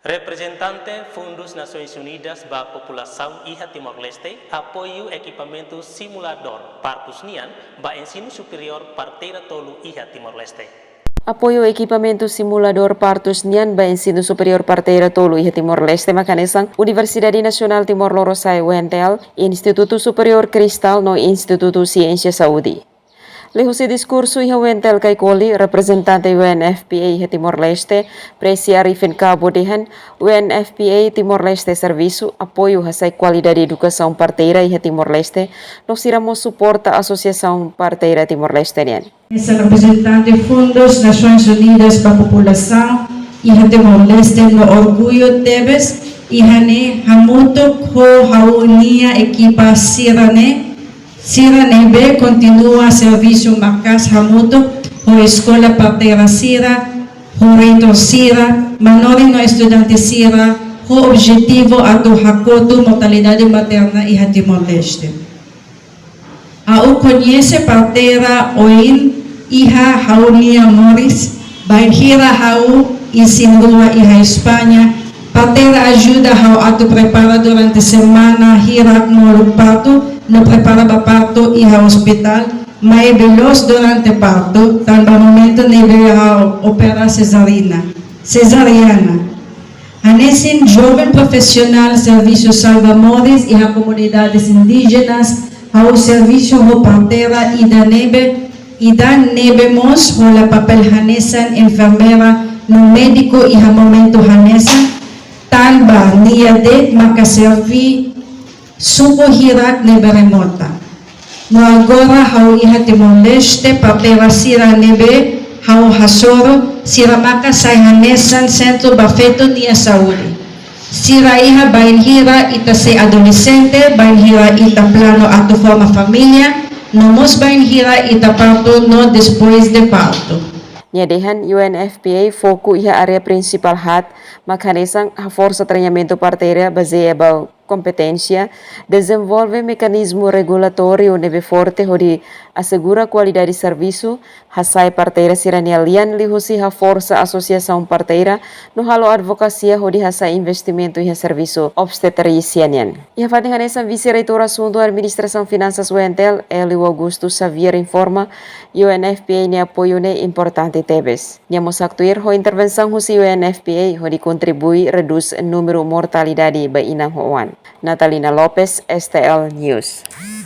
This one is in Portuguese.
Representante Fundos Nações Unidas para a População Ilha Timor-Leste apoia o equipamento simulador Partus Nian para ensino superior Parteira Tolu Ilha Timor-Leste. Apoio equipamento simulador Partus Nian ba Ensino Superior Parteira Tolu Ilha Timor-Leste makanesang Universidade Nasional Timor-Leste UNTL, Instituto Superior Cristal no Instituto Ciência Saúde. Lejos de discurso iha UNTL kay Koli, representante UNFPA iha Timor-Leste, Presi Arifin Cabo Dehan, UNFPA Timor-Leste Serviço, apoio hasay qualidade de educação parteira iha Timor-Leste, no siramos suporta a Associação Parteira Timor-Leste nian. Essa representante Fundos Nações Unidas para a População iha Timor-Leste no orgulho tebes iha ne hamuto ko haunia equipa Sirane B continua serviço marcas hamuto ho escola parteira Sira ho reitor Sira manori no estudante Sira ho objetivo atu hakotu mortalidade materna iha Timor-Leste. Au conhece parteira oin iha haunia Morris, baihira hau isinrua iha Espanha, parteira ajuda hau atu prepara durante semana hirak no parto, no prepara ba parto iha hospital, mai veloz durante parto, tanpa momento neve hau opera cesariana. Anesin jovem profissional serviço salva-mortes iha comunidades indígenas, hau serviço ho parteira idan nebemos hola papel hanesan enfermera no médico iha momento hanesan tanba niadet maka servi suko hirak nebe remota. No agora hau iha Timor-Leste parteira Sira nebe hau hasoro Sira maka sai hanesan centro bafeto nia saúde. Sira iha bainhira ita se adolescente, bainhira ita plano atu forma família, nomos bainhira ita parto no depois de parto. Nyadehan UNFPA foco iha area principal hat, makanesang a força treinamento parteira baseia ba competência, desenvolve mecanismo regulatório neve forte hodi assegura qualidade de serviço, hasai parteira siranialian lihusi ha força associação parteira, no halo advocacia hodi hasai investimento iha serviço obstetricianian. Iha fatinganesan vice-reitor assunto administração finanças UNTL, Elio Augusto Xavier informa, UNFPA ne apoio ne importante tebes. Niamos actuir ho intervenção husi UNFPA hodi contribui reduz número mortalidade ba inang hoan. Natalina Lopez, STL News.